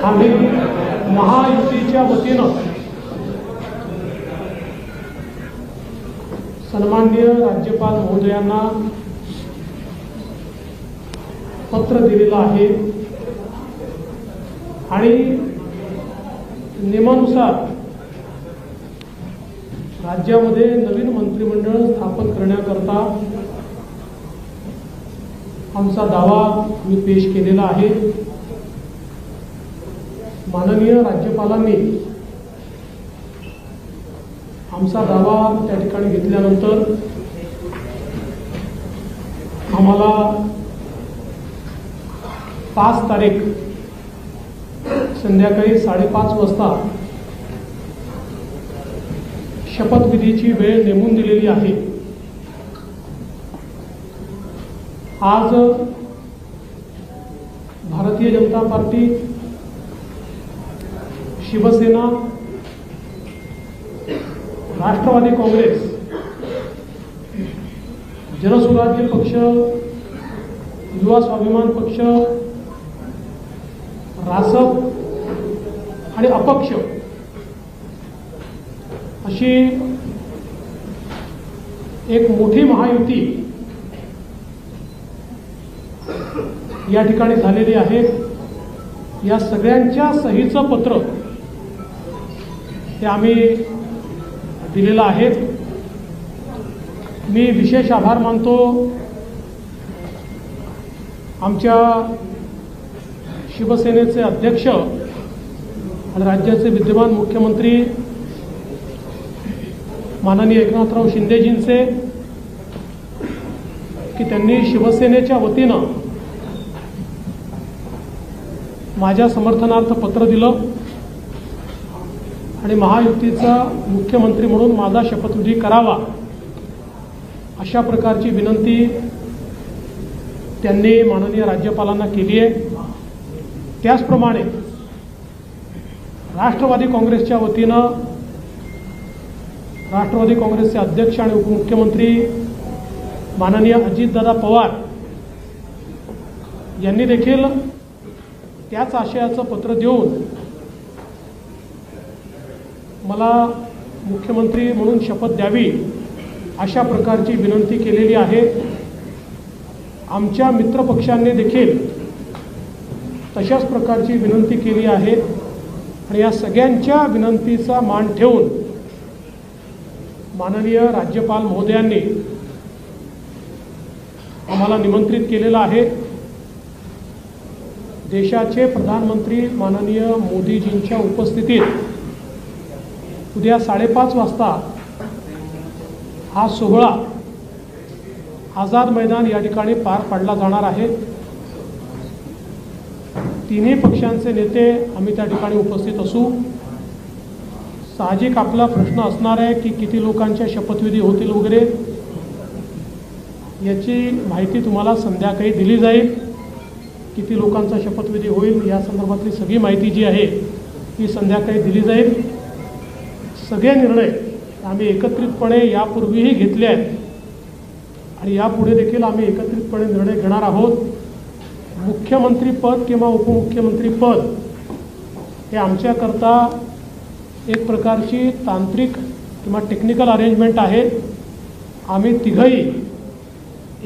आम्ही महायुतीच्या वतीनं सन्माननीय राज्यपाल महोदयांना पत्र दिलेलं आहे आणि नियमानुसार राज्यामध्ये नवीन मंत्रिमंडळ स्थापन करण्याकरता आमचा दावा मी पेश केलेला आहे। माननीय राज्यपालांनी आमचा दावा त्या ठिकाणी घेतल्यानंतर आम्हाला 5 तारीख संध्याकाळी 5:30 वाजता शपथविधीची वेळ नेमून दिलेली आहे। आज भारतीय जनता पार्टी, शिवसेना, राष्ट्रवादी काँग्रेस, जनसुराज्य पक्ष, युवा स्वाभिमान पक्ष, रासप आणि अपक्ष अशी एक मोठी महायुती या ठिकाणी झालेली आहे। या सगळ्यांच्या सहीचं पत्र हे आम्ही दिलेलं आहे। मी विशेष आभार मानतो आमच्या शिवसेनेचे अध्यक्ष आणि राज्याचे विद्यमान मुख्यमंत्री माननीय एकनाथराव शिंदेजींचे की त्यांनी शिवसेनेच्या वतीनं माझ्या समर्थनार्थ पत्र दिलं आणि महायुतीचा मुख्यमंत्री म्हणून माझा शपथविधी करावा अशा प्रकारची विनंती त्यांनी माननीय राज्यपालांना केली आहे। त्याचप्रमाणे राष्ट्रवादी काँग्रेसच्या वतीनं राष्ट्रवादी काँग्रेसचे अध्यक्ष आणि उपमुख्यमंत्री माननीय अजितदादा पवार यांनी देखील त्याच आशयाचं पत्र देऊन मला मुख्यमंत्री म्हणून शपथ द्यावी अशा प्रकारची विनंती केलेली आहे। आमच्या मित्रपक्षांनी देखील तशाच प्रकारची विनंती केली आहे आणि या सगळ्यांच्या विनंतीचा मान ठेवून माननीय राज्यपाल महोदयांनी आम्हाला निमंत्रित केलेलं आहे। देशाचे प्रधानमंत्री माननीय मोदीजींच्या उपस्थितीत उद्या 5:30 वाजता हा सोहळा आझाद मैदान या ठिकाणी पार पाडला जाणार आहे। तिन्ही पक्षांचे नेते आम्ही त्या ठिकाणी उपस्थित असू। साहजिक आपला प्रश्न असणार आहे की किती लोकांच्या शपथविधी होतील वगैरे, याची माहिती तुम्हाला संध्याकाळी दिली जाईल। किती लोकांचा शपथविधी होईल या संदर्भातली सगळी माहिती जी आहे ती संध्याकाळी दिली जाईल। सगळे निर्णय आम्ही एकत्रितपणे यापूर्वीही घेतले आहेत आणि यापुढे देखील आम्ही एकत्रितपणे निर्णय घेणार आहोत। मुख्यमंत्रीपद किंवा उपमुख्यमंत्रीपद हे आमच्याकरता एक प्रकारची तांत्रिक किंवा टेक्निकल अरेंजमेंट आहे। आम्ही तिघही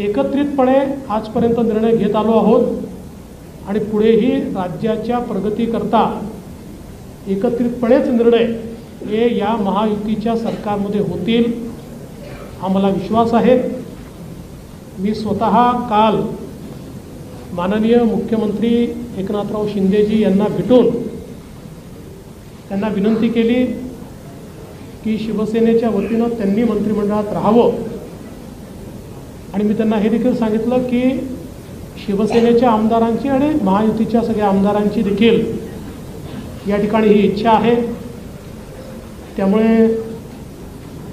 एकत्रितपणे आजपर्यंत निर्णय घेत आलो आहोत आणि पुढेही राज्याच्या प्रगतीकरता एकत्रितपणेच निर्णय हे या महायुतीच्या सरकारमध्ये होतील आम्हाला विश्वास आहे। मी स्वतः काल माननीय मुख्यमंत्री एकनाथराव शिंदेजी यांना भेटून त्यांना विनंती केली की शिवसेनेच्या वतीनं त्यांनी मंत्रिमंडळात राहावं आणि मी त्यांना हे देखील सांगितलं की शिवसेनेच्या आमदारांची आणि महायुतीच्या सगळ्या आमदारांची देखील या ठिकाणी ही इच्छा आहे, त्यामुळे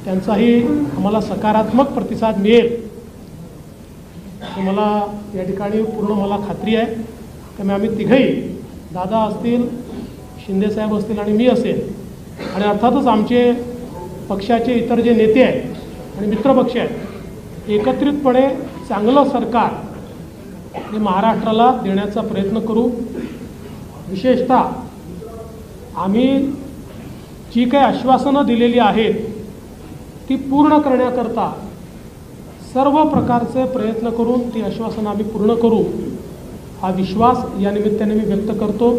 त्यांचाही आम्हाला सकारात्मक प्रतिसाद मिळेल हे मला या ठिकाणी पूर्ण मला खात्री आहे. त्यामुळे आम्ही तिघही, दादा असतील, शिंदेसाहेब असतील आणि मी असेल, आणि अर्थातच आमचे पक्षाचे इतर जे नेते आहेत आणि मित्रपक्ष आहेत, एकत्रितपणे चांगलं सरकार हे महाराष्ट्राला देण्याचा प्रयत्न करू. विशेषतः आम्ही जी काही आश्वासनं दिलेली आहेत ती पूर्ण करण्याकरता सर्व प्रकारचे प्रयत्न करून ती आश्वासनं आम्ही पूर्ण करू हा विश्वास या निमित्ताने मी व्यक्त करतो.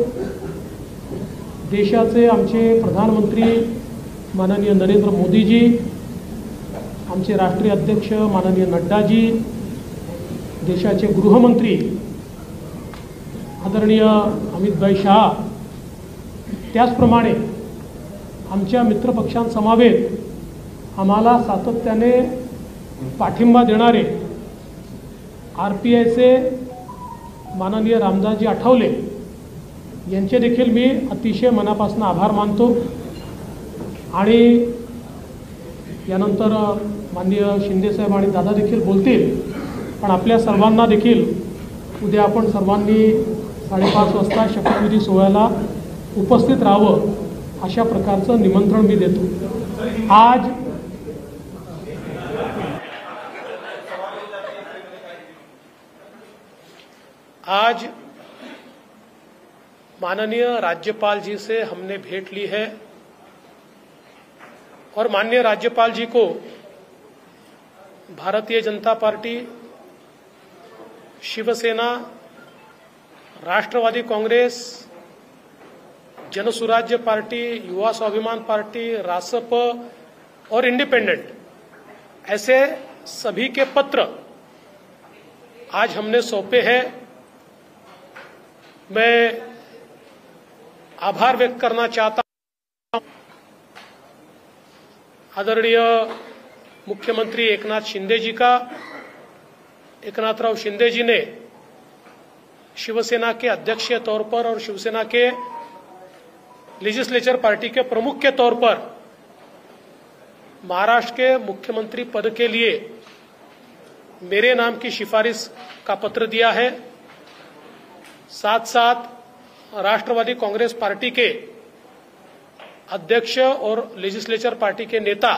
देशाचे आमचे प्रधानमंत्री माननीय नरेंद्र मोदीजी, आमचे राष्ट्रीय अध्यक्ष माननीय नड्डाजी, देशाचे गृहमंत्री आदरणीय अमितभाई शाह, त्याचप्रमाणे आमच्या मित्रपक्षांसमवेत आम्हाला सातत्याने पाठिंबा देणारे RPIचे माननीय रामदासजी आठवले यांचे देखील मी अतिशय मनापासून आभार मानतो. आणि यानंतर माननीय शिंदेसाहेब आणि दादा देखील बोलतील, पण आपल्या सर्वांना देखील उद्या आपण सर्वांनी 5:30 वाजता शपथविधी सोहळ्याला उपस्थित राहावं अशा प्रकारचं निमंत्रण मी देतो. आज माननीय राज्यपाल जी से हमने भेंट ली है और माननीय राज्यपाल जी को भारतीय जनता पार्टी, शिवसेना, राष्ट्रवादी कांग्रेस, जनसुराज्य पार्टी, युवा स्वाभिमान पार्टी, रासप और इंडिपेंडेंट, ऐसे सभी के पत्र आज हमने सौंपे हैं. मैं आभार व्यक्त करना चाहता हूं आदरणीय मुख्यमंत्री एकनाथ शिंदे जी का. एकनाथराव शिंदे जी ने शिवसेना के अध्यक्ष के तौर पर और शिवसेना के लेजिस्लेचर पार्टी के प्रमुख के तौर पर महाराष्ट्र के मुख्यमंत्री पद के लिए मेरे नाम की सिफारिश का पत्र दिया है. साथ साथ राष्ट्रवादी कांग्रेस पार्टी के अध्यक्ष और लेजिस्लेचर पार्टी के नेता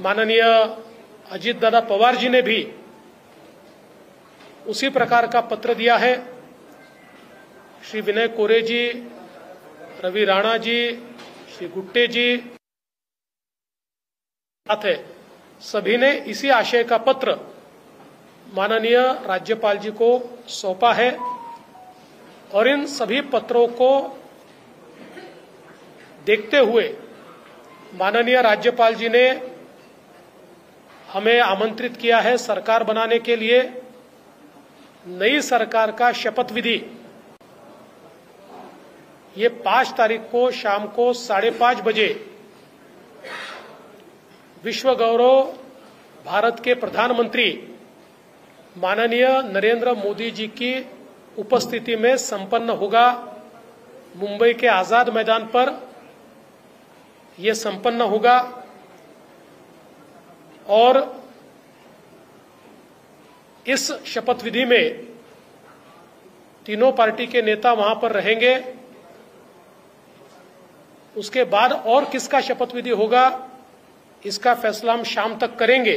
माननीय अजीत दादा पवार जी ने भी उसी प्रकार का पत्र दिया है. श्री विनय कोरे जी, रवि राणा जी, श्री गुट्टे जी साथ है, सभी ने इसी आशय का पत्र माननीय राज्यपाल जी को सौंपा है. और इन सभी पत्रों को देखते हुए माननीय राज्यपाल जी ने हमें आमंत्रित किया है सरकार बनाने के लिए. नई सरकार का शपथ विधि ये 5 तारीख को शाम को 5:30 बजे विश्व गौरव भारत के प्रधानमंत्री माननीय नरेंद्र मोदी जी की उपस्थिति में संपन्न होगा. मुंबई के आजाद मैदान पर यह संपन्न होगा और इस शपथ विधि में तीनों पार्टी के नेता वहां पर रहेंगे. उसके बाद और किसका शपथ विधि होगा इसका फैसला हम शाम तक करेंगे.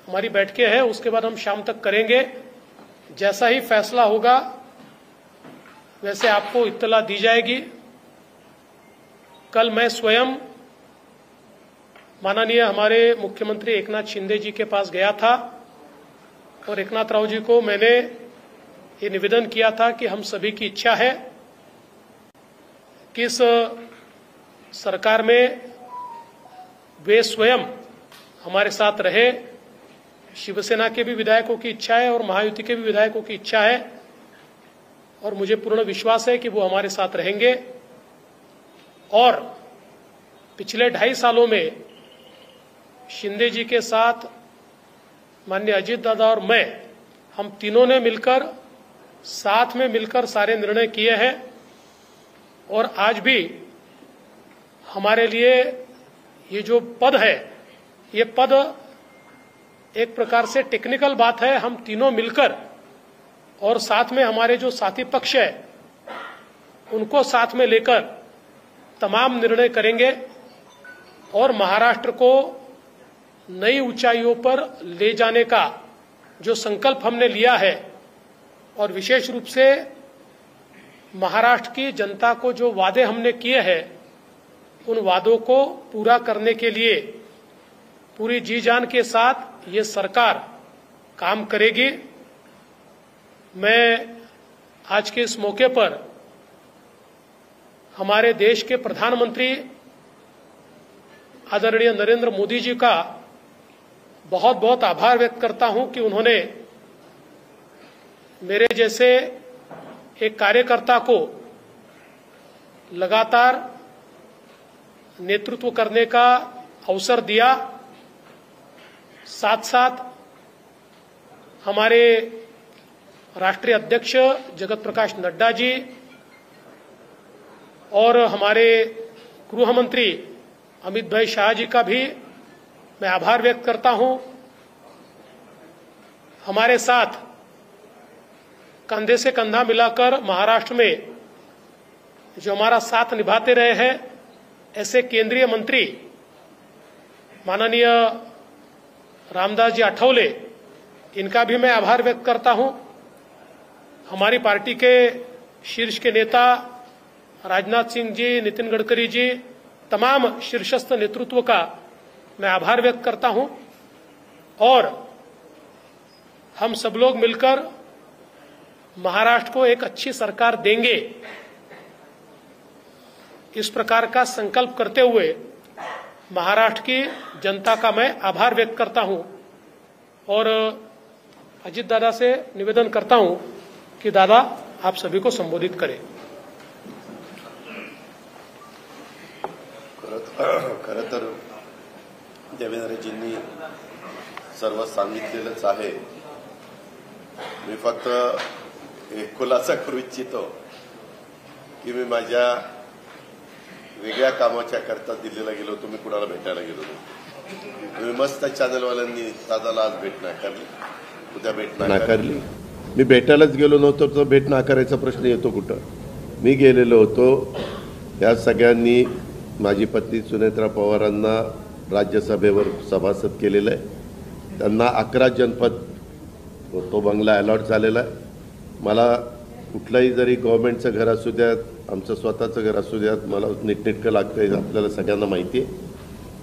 हमारी बैठकें हैं, उसके बाद हम शाम तक करेंगे. जैसा ही फैसला होगा वैसे आपको इत्तला दी जाएगी. कल मैं स्वयं माननीय हमारे मुख्यमंत्री एकनाथ शिंदे जी के पास गया था और एकनाथ राव जी को मैंने ये निवेदन किया था कि हम सभी की इच्छा है कि इस सरकार में वे स्वयं हमारे साथ रहे. शिवसेना के भी विधायकों की इच्छा है और महायुति के भी विधायकों की इच्छा है और मुझे पूर्ण विश्वास है कि वो हमारे साथ रहेंगे. और पिछले 2.5 सालों में शिंदे जी के साथ माननीय अजीत दादा और मैं, हम तीनों ने मिलकर साथ में मिलकर सारे निर्णय किए हैं। और आज भी हमारे लिए ये जो पद है, ये पद एक प्रकार से टेक्निकल बात है। हम तीनों मिलकर और साथ में हमारे जो साथी पक्ष है उनको साथ में लेकर तमाम निर्णय करेंगे और महाराष्ट्र को नई ऊंचाइयों पर ले जाने का जो संकल्प हमने लिया है, और विशेष रूप से महाराष्ट्र की जनता को जो वादे हमने किए हैं, उन वादों को पूरा करने के लिए पूरी जी जान के साथ ये सरकार काम करेगी। मैं आज के इस मौके पर हमारे देश के प्रधानमंत्री आदरणीय नरेंद्र मोदी जी का बहुत बहुत आभार व्यक्त करता हूं कि उन्होंने मेरे जैसे एक कार्यकर्ता को लगातार नेतृत्व करने का अवसर दिया। साथ साथ हमारे राष्ट्रीय अध्यक्ष जगत प्रकाश नड्डा जी और हमारे गृह मंत्री अमित भाई शाह जी का भी मैं आभार व्यक्त करता हूं। हमारे साथ कंधे से कंधा मिलाकर महाराष्ट्र में जो हमारा साथ निभाते रहे हैं, ऐसे केंद्रीय मंत्री माननीय रामदास जी आठवले, इनका भी मैं आभार व्यक्त करता हूं। हमारी पार्टी के शीर्ष के नेता राजनाथ सिंह जी, नितिन गडकरी जी, तमाम शीर्षस्थ नेतृत्व का मैं आभार व्यक्त करता हूं। और हम सब लोग मिलकर महाराष्ट्र को एक अच्छी सरकार देंगे, इस प्रकार का संकल्प करते हुए महाराष्ट्र की जनता का मैं आभार व्यक्त करता हूं। और अजीत दादा से निवेदन करता हूं कि दादा आप सभी को संबोधित करें। खरं तर देवेंद्रजींनी सर्व सांगितलेलंच आहे। मी फक्त एक खुलासा करू इच्छितो की मी माझ्या वेगळ्या कामाच्या करता दिल्लीला गेलो होतो। मी कुणाला भेटायला गेलो होतो। तुम्ही मस्त चॅनलवाल्यांनी दादाला आज भेट नाकारली, उद्या भेट नाकारली। मी भेटायलाच गेलो नव्हतो तर भेट नाकारायचा प्रश्न येतो कुठं? मी गेलेलो होतो। या सगळ्यांनी माझी पत्नी सुनेत्रा पवारांना राज्यसभेवर सभासद केलेलं आहे। त्यांना 11 जनपद तो बंगला अलॉट झालेला आहे। मला कुठलाही जरी गव्हर्नमेंटचं घर असू द्यात, आमचं स्वतःचं घर असू द्यात, मला नीटनेटकं लागतं आपल्याला सगळ्यांना माहिती आहे।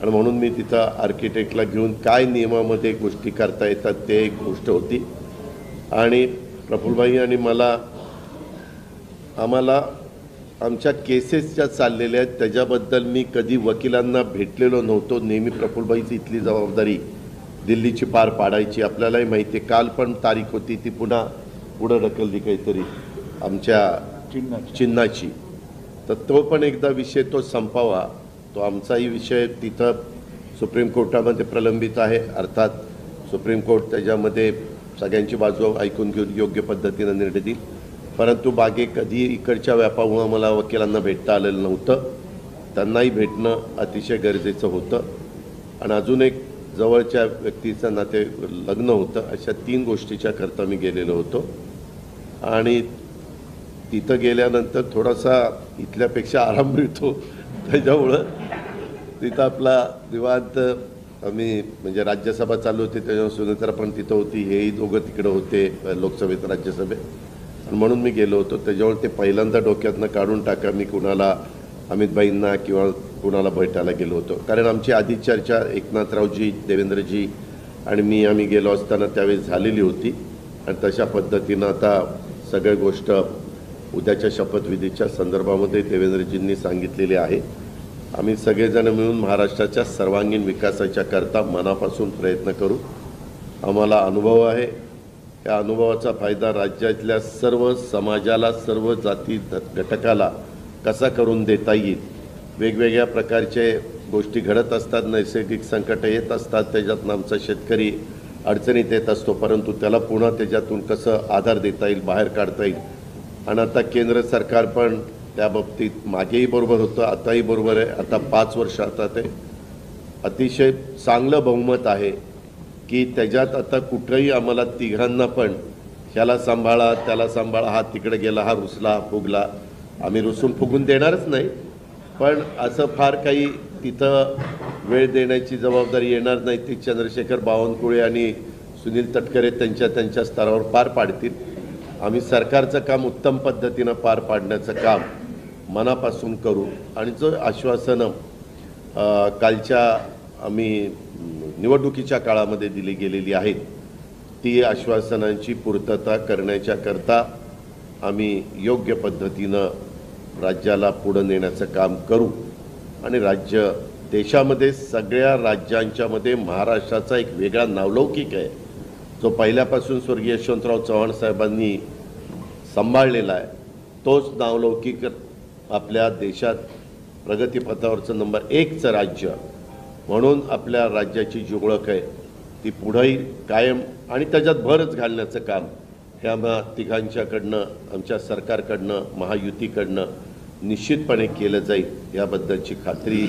आणि म्हणून मी तिथं आर्किटेक्टला घेऊन काय नियमामध्ये गोष्टी करता येतात ते एक गोष्ट होती। आणि प्रफुल्लभाई आणि आम्हाला आमच्या केसेस ज्या चाललेल्या आहेत त्याच्याबद्दल मी कधी वकिलांना भेटलेलो नव्हतो। नेहमी प्रफुल्लभाईची इथली जबाबदारी दिल्लीची पार पाडायची। आपल्यालाही माहिती आहे, काल पण तारीख होती ती पुन्हा पुढे ढकलली काहीतरी आमच्या चिन्हाची, तर तो पण एकदा विषय तो संपावा। तो आमचाही विषय तिथं सुप्रीम कोर्टामध्ये प्रलंबित आहे। अर्थात सुप्रीम कोर्ट त्याच्यामध्ये सगळ्यांची बाजू ऐकून घेऊन योग्य पद्धतीने निर्णय देईल। परंतु बागे कधी इकडच्या व्यापामुळे मला वकिलांना भेटता आलेलं नव्हतं, त्यांनाही भेटणं अतिशय गरजेचं होतं। आणि अजून एक जवळच्या व्यक्तीचं नाते लग्न होतं। अशा 3 गोष्टीच्या करता मी गेलेलो होतो। आणि तिथं गेल्यानंतर थोडासा इथल्यापेक्षा आराम मिळतो, त्याच्यामुळं तिथं आपला निवांत आम्ही म्हणजे राज्यसभा चालू होती त्याच्यावर सुनेत्रा पण तिथं होती, हेही दोघं तिकडं होते लोकसभेत राज्यसभेत, आणि म्हणून मी गेलो होतो। त्याच्यामुळे ते पहिल्यांदा डोक्यातनं काढून टाका मी कुणाला अमितभाईंना किंवा कुणाला भेटायला गेलो होतो। कारण आमची आधी चर्चा एकनाथरावजी, देवेंद्रजी आणि आम्ही गेलो असताना त्यावेळी झालेली होती। आणि तशा पद्धतीनं आता सगळ्या गोष्ट उद्याच्या शपथविधीच्या संदर्भामध्ये देवेंद्रजींनी सांगितलेली आहे। आम्ही सगळेजण मिळून महाराष्ट्राच्या सर्वांगीण विकासाच्या करता मनापासून प्रयत्न करू। आम्हाला अनुभव आहे, त्या अनुभवाचा फायदा राज्यातल्या सर्व समाजाला, सर्व जाती घटकाला कसा करून देता येईल वेगवेगळ्या प्रकारचे गोष्टी घडत असतात, नैसर्गिक संकट येत असतात, त्याच्यातून आमचा शेतकरी अडचणीत येत असतो, परंतु त्याला पुन्हा त्याच्यातून कसं आधार देता येईल, बाहेर काढता येईल. आणि आता केंद्र सरकार पण त्या बाबतीत मागेही बरोबर होतं, आताही बरोबर आहे. आता 5 वर्ष आता ते अतिशय चांगलं बहुमत आहे की त्याच्यात आता कुठंही आम्हाला तिघांना पण ह्याला सांभाळा, त्याला सांभाळा, हा तिकडे गेला, हा रुसला, हा फुगला, आम्ही रुसून फुगून देणारच नाही. पण असं फार काही तिथं वेळ देण्याची जबाबदारी येणार नाही. ती चंद्रशेखर बावनकुळे आणि सुनील तटकरे त्यांच्या स्तरावर पार पाडतील. आम्ही सरकारचं काम उत्तम पद्धतीनं पार पाडण्याचं काम मनापासून करू. आणि जो आश्वासनं कालच्या आम्ही निवडणुकीच्या काळामध्ये दिली गेलेली आहेत, ती आश्वासनांची पूर्तता करण्याच्या करता आम्ही योग्य पद्धतीनं राज्याला पुढं नेण्याचं काम करू. आणि राज्य देशामध्ये सगळ्या राज्यांच्यामध्ये महाराष्ट्राचा एक वेगळा नावलौकिक आहे, जो पहिल्यापासून स्वर्गीय यशवंतराव चव्हाण साहेबांनी सांभाळलेला आहे. तोच नावलौकिक आपल्या देशात प्रगतीपथावरचं नंबर 1चं राज्य म्हणून आपल्या राज्याची जी ओळख आहे ती पुढेही कायम आणि त्याच्यात भरच घालण्याचं काम हे आम्हा तिघांच्याकडनं, आमच्या सरकारकडनं, महायुतीकडनं निश्चितपणे केलं जाईल. याबद्दलची खात्री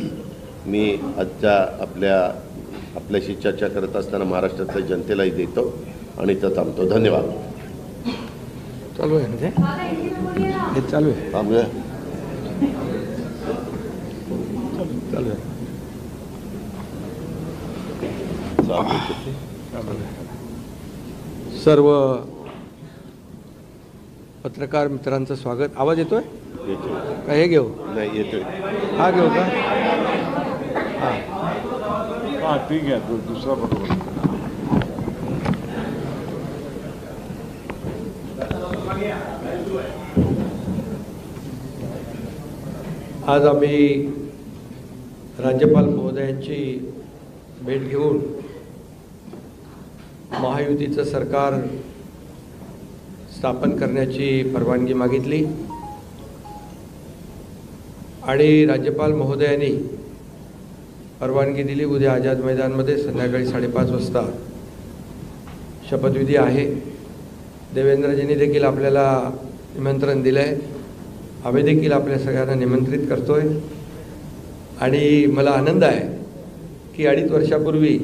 मी आजच्या आपल्याशी चर्चा करत असताना महाराष्ट्रातल्या जनतेलाही देतो आणि इथं थांबतो. धन्यवाद. चालू आहे म्हणजे हे चालू आहे, थांबूया. चालू आहे. सर्व पत्रकार मित्रांचं स्वागत. आवाज येतोय का? हे घेऊ? नाही येतोय. हा घेऊ का? हां ठीक आहे. दुसरा बरोबर. आज आम्ही राज्यपाल महोदयांची भेट घेऊन महायुतीचं सरकार स्थापन करण्याची परवानगी मागितली आणि राज्यपाल महोदयांनी परवानगी दिली. उद्या आझाद मैदानमध्ये संध्याकाळी 5:30 वाजता शपथविधी आहे. देवेंद्रजींनी देखील आपल्याला निमंत्रण दिलं आहे. आम्ही देखील आपल्या सगळ्यांना निमंत्रित करतो आहे. आणि मला आनंद आहे की 2.5 वर्षापूर्वी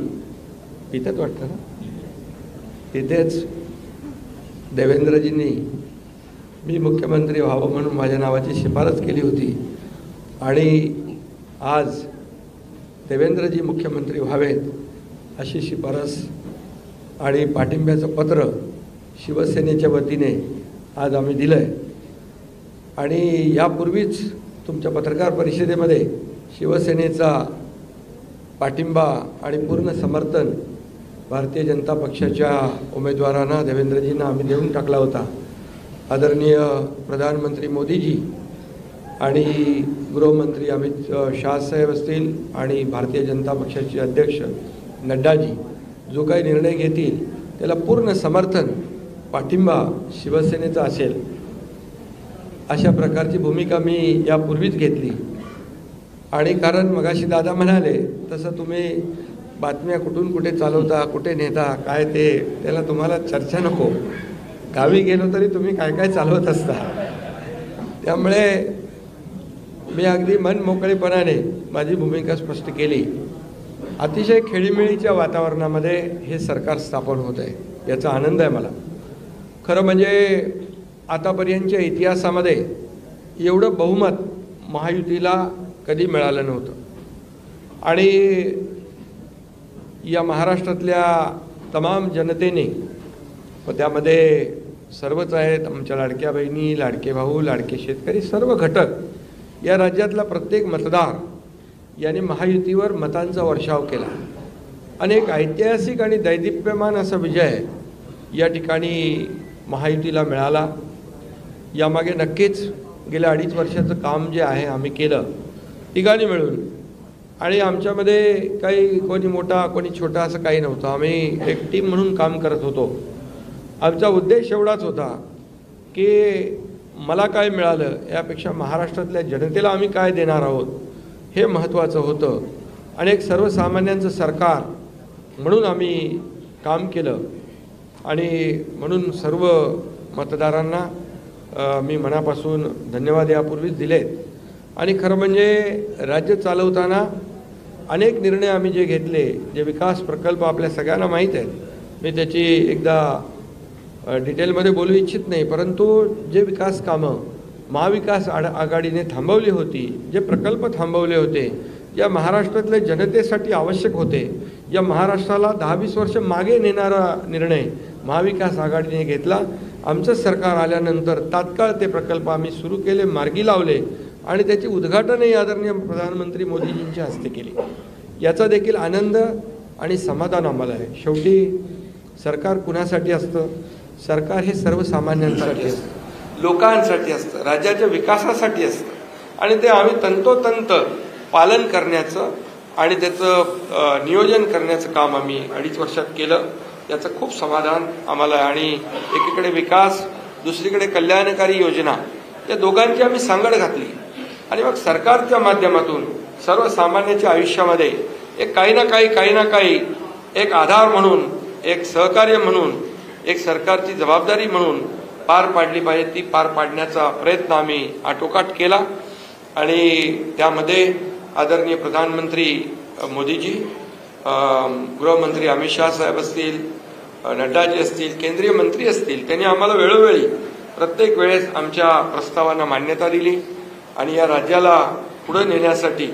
इथंच वाटतं ना, तिथेच देवेंद्रजींनी मी मुख्यमंत्री व्हावं म्हणून माझ्या नावाची शिफारस केली होती. आणि आज देवेंद्रजी मुख्यमंत्री व्हावेत अशी शिफारस आणि पाठिंब्याचं पत्र शिवसेनेच्या वतीने आज आम्ही दिलं आहे. आणि यापूर्वीच तुमच्या पत्रकार परिषदेमध्ये शिवसेनेचा पाठिंबा आणि पूर्ण समर्थन भारतीय जनता पक्षाच्या उमेदवारांना देवेंद्रजींना आम्ही देऊन टाकला होता. आदरणीय प्रधानमंत्री मोदीजी आणि गृहमंत्री अमित शाह साहेब असतील आणि भारतीय जनता पक्षाचे अध्यक्ष नड्डाजी जो काही निर्णय घेतील त्याला पूर्ण समर्थन, पाठिंबा शिवसेनेचा असेल अशा प्रकारची भूमिका मी यापूर्वीच घेतली. आणि कारण मगाशी दादा म्हणाले तसं तुम्ही बातम्या कुठून कुठे चालवता, कुठे नेता, काय ते त्याला तुम्हाला चर्चा नको. गावी गेलो तरी तुम्ही काय काय चालवत असता. त्यामुळे मी अगदी मन मोकळेपणाने माझी भूमिका स्पष्ट केली. अतिशय खेळीमेळीच्या वातावरणामध्ये हे सरकार स्थापन होत आहे, याचा आनंद आहे मला. खरं म्हणजे आतापर्यंतच्या इतिहासामध्ये एवढं बहुमत महायुतीला कधी मिळालं नव्हतं. आणि या महाराष्ट्रातल्या तमाम जनतेने व त्यामध्ये सर्वच आहेत, आमच्या लाडक्या बहिणी, लाडके भाऊ, लाडके शेतकरी, सर्व घटक, या राज्यातला प्रत्येक मतदार याने महायुतीवर मतांचा वर्षाव केला. आणि एक ऐतिहासिक आणि दैदिप्यमान असा विजय या ठिकाणी महायुतीला मिळाला. यामागे नक्कीच गेल्या 2.5 वर्षाचं काम जे आहे आम्ही केलं तिघांनी मिळून. आणि आमच्यामध्ये काही कोणी मोठा कोणी छोटा असं काही नव्हतं. आम्ही एक टीम म्हणून काम करत होतो. आमचा उद्देश एवढाच होता की मला काय मिळालं यापेक्षा महाराष्ट्रातल्या जनतेला आम्ही काय देणार आहोत हे महत्त्वाचं होतं आणि एक सर्वसामान्यांचं सरकार म्हणून आम्ही काम केलं आणि म्हणून सर्व मतदारांना मी मनापासून धन्यवाद यापूर्वीच दिलेत. आणि खरं म्हणजे राज्य चालवताना अनेक निर्णय आम्ही जे घेतले, जे विकास प्रकल्प आपल्या सगळ्यांना माहीत आहेत, मी त्याची एकदा डिटेलमध्ये बोलू इच्छित नाही, परंतु जे विकास कामं महाविकास आघाडीने थांबवली होती, जे प्रकल्प थांबवले होते, या महाराष्ट्रातल्या जनतेसाठी आवश्यक होते, या महाराष्ट्राला 10-20 वर्ष मागे नेणारा निर्णय महाविकास आघाडीने घेतला. आमचं सरकार आल्यानंतर तात्काळ ते प्रकल्प आम्ही सुरू केले, मार्गी लावले आणि त्याची उद्घाटनही आदरणीय प्रधानमंत्री मोदीजींच्या हस्ते केली. याचा देखील आनंद आणि समाधान आम्हाला आहे. शेवटी सरकार कुणासाठी असतं? सरकार हे सर्वसामान्यांसाठी असतं, लोकांसाठी असतं, राज्याच्या विकासासाठी असतं आणि ते आम्ही तंतोतंत पालन करण्याचं आणि त्याचं नियोजन करण्याचं काम आम्ही 2.5 वर्षात केलं. याचं खूप समाधान आम्हाला आहे. आणि एकीकडे विकास, दुसरीकडे कल्याणकारी योजना, या दोघांची आम्ही सांगड घातली आणि मग सरकारच्या माध्यमातून सर्वसामान्याच्या आयुष्यामध्ये एक काही ना काही एक आधार म्हणून, एक सहकार्य म्हणून, एक सरकारची जबाबदारी म्हणून पार पाडली पाहिजे, ती पार पाडण्याचा प्रयत्न आम्ही आटोकाट केला. आणि त्यामध्ये आदरणीय प्रधानमंत्री मोदीजी, गृहमंत्री अमित शाह साहेब असतील, नड्डाजी असतील, केंद्रीय मंत्री असतील, त्यांनी आम्हाला वेळोवेळी प्रत्येक वेळेस आमच्या प्रस्तावांना मान्यता दिली आणि या राज्याला पुढे नेण्यासाठी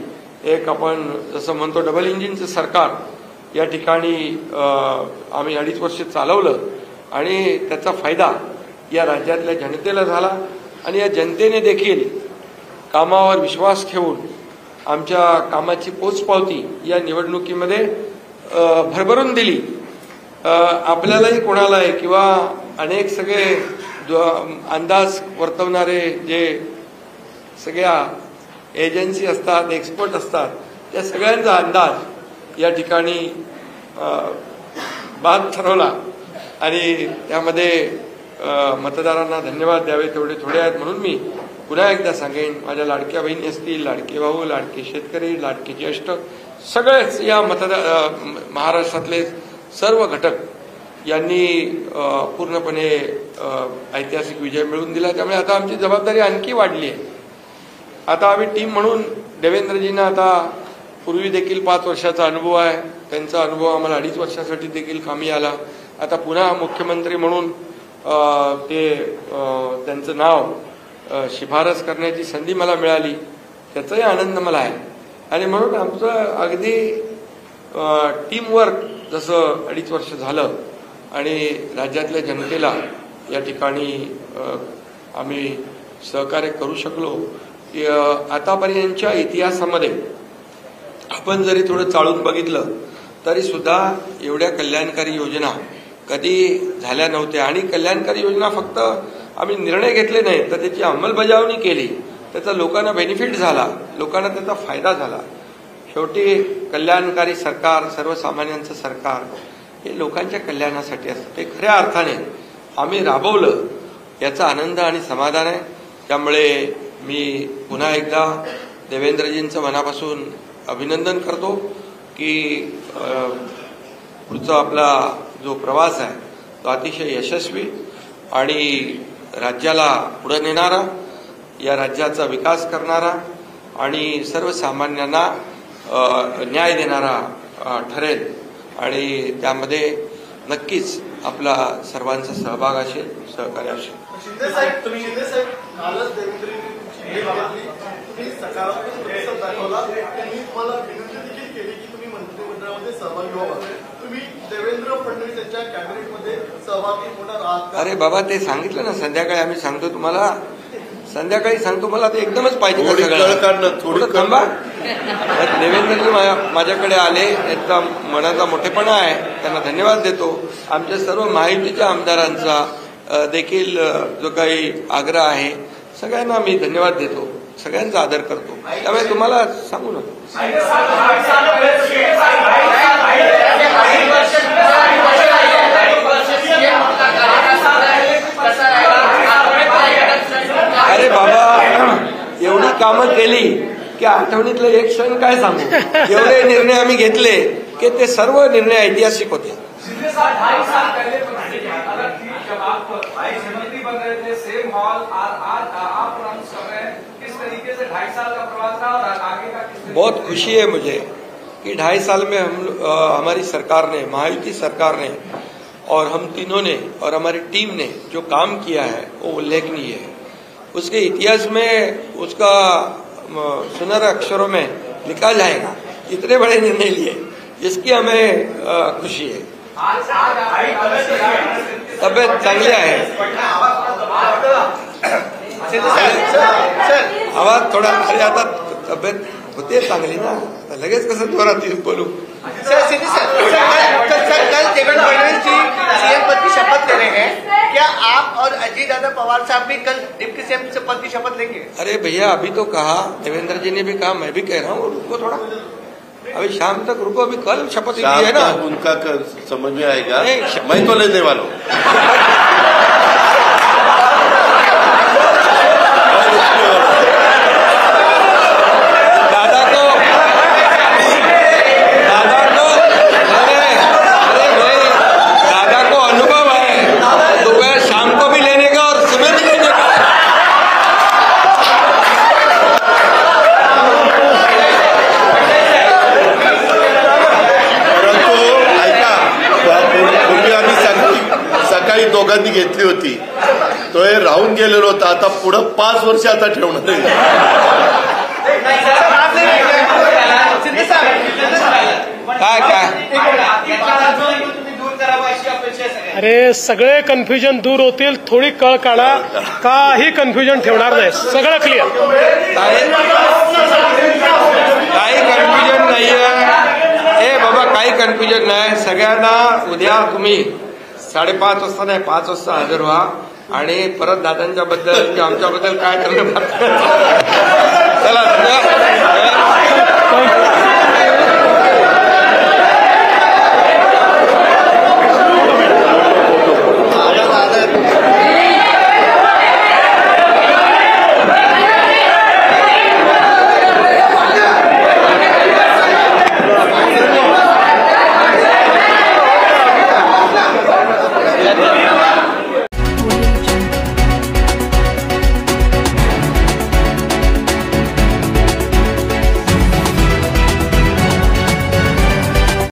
एक आपण जसं म्हणतो डबल इंजिनचं सरकार या ठिकाणी आम्ही 2.5 वर्ष चालवलं आणि त्याचा फायदा या राज्यातल्या जनतेला झाला. आणि या जनतेने देखील कामावर विश्वास ठेवून आमच्या कामाची पोचपावती या निवडणुकीमध्ये भरभरून दिली. आपल्यालाही कोणालाही किंवा अनेक सगळे अंदाज वर्तवणारे जे सगळ्या एजन्सी असतात, एक्सपर्ट असतात, त्या सगळ्यांचा अंदाज या ठिकाणी बाद ठरवला आणि त्यामध्ये मतदारांना धन्यवाद द्यावे तेवढे थोडे आहेत. म्हणून मी पुन्हा एकदा सांगेन, माझ्या लाडक्या बहिणी असतील, लाडके भाऊ, लाडके शेतकरी, लाडके ज्येष्ठ, सगळेच या महाराष्ट्रातले सर्व घटक यांनी पूर्णपणे ऐतिहासिक विजय मिळवून दिला. त्यामुळे आता आमची जबाबदारी आणखी वाढली आहे. आता आम्ही टीम म्हणून देवेंद्रजींना आता पूर्वी देखील 5 वर्षाचा अनुभव आहे, त्यांचा अनुभव आम्हाला 2.5 वर्षासाठी देखील कामी आला. आता पुन्हा मुख्यमंत्री म्हणून त्यांचं नाव शिफारस करण्याची संधी मला मिळाली, त्याचाही आनंद मला आहे. आणि म्हणून आमचं अगदी टीमवर्क जसं 2.5 वर्ष झालं आणि राज्यातल्या जनतेला या ठिकाणी आम्ही सहकार्य करू शकलो. आतापर्यंतच्या इतिहासामध्ये आपण जरी थोडं चाळून बघितलं तरी सुद्धा एवढ्या कल्याणकारी योजना कधी झाल्या नव्हत्या. आणि कल्याणकारी योजना फक्त आम्ही निर्णय घेतले नाही तर त्याची अंमलबजावणी केली, त्याचा लोकांना बेनिफिट झाला, लोकांना त्याचा फायदा झाला. शेवटी कल्याणकारी सरकार, सर्वसामान्यांचं सरकार हे लोकांच्या कल्याणासाठी असतं. ते खऱ्या अर्थाने आम्ही राबवलं, याचा आनंद आणि समाधान आहे. त्यामुळे मी पुन्हा एकदा देवेंद्रजींचं मनापासून अभिनंदन करतो की पुढचा आपला जो प्रवास आहे तो अतिशय यशस्वी आणि राज्याला पुढे नेणारा, या राज्याचा विकास करणारा आणि सर्वसामान्यांना न्याय देणारा ठरेल. आणि त्यामध्ये नक्कीच आपला सर्वांचा सहभाग असेल, सहकार्य असेल. अरे बाबा, ते सांगितलं ना संध्याकाळी, आम्ही सांगतो तुम्हाला, संध्याकाळी सांगतो. मला ते एकदमच पाहिजे थोडं थांबा. देवेंद्रजी माझ्याकडे आले, त्यांचा मनाचा मोठेपणा आहे, त्यांना धन्यवाद देतो. आमच्या सर्व महायुतीच्या आमदारांचा देखील जो काही आग्रह आहे, सगळ्यांना मी धन्यवाद देतो, सगळ्यांचा आदर करतो. त्यामुळे तुम्हाला सांगू नका. अरे बाबा, एवढी कामं केली इतक्या आठवणीतले एक क्षण काय सांगू. एवढे निर्णय आम्ही घेतले की ते सर्व निर्णय ऐतिहासिक होते. शिंदे साहब 2.5 साल पहले जब आप मुख्यमंत्री बन रहे थे, सेम हॉल आज आप अनाउंस कर रहे हैं, किस तरीके से 2.5 साल का प्रवास रहा और आगे का किस. बहुत खुशी है मुझे कि 2.5 साल में हमारी सरकार ने, महायुति सरकार ने और हम तीनों ने और हमारी टीम ने जो काम किया है वो उल्लेखनीय है. उसके इतिहास में उसका सुनहरे अक्षरों में लिखा जाएगा. इतने बड़े निर्णय लिए जिसकी हमें खुशी है. तब्येत चांगली आहे. आवाज थोडा आता तब्येत होते चांगली ना, लगेच कसं जोरात बोलू. सर कल देवेंद्र फडणवीस जी सीएम पद की शपथ ले रहे हैं, क्या आप और अजीत दादा पवार साहब भी कल डिप्टी सीएम पद की शपथ लेंगे? अरे भैया, अभी तो कहा, देवेंद्र जी ने भी कहा, मैं भी कह रहा हूँ, रुको थोड़ा, अभी शाम तक रुको. अभी कल शपथ ली है ना, उनका समझ में आएगा. मैं तो लेने वाला हूँ. दोघांनी घेतली होती, तो हे राहून गेलेलो होता. आता पुढं 5 वर्ष आता ठेवणार आहे. अरे सगळे कन्फ्युजन दूर होतील. थोडी कळ काढा, काही कन्फ्युजन ठेवणार नाही, सगळं क्लिअर. काही कन्फ्युजन नाहीये. हे बाबा, काही कन्फ्युजन नाही. सगळ्यांना उद्या तुम्ही 5:30 वाजता नाही, 5 वाजता हजर व्हा आणि परत दादांच्या बद्दल किंवा आमच्याबद्दल काय ठरलं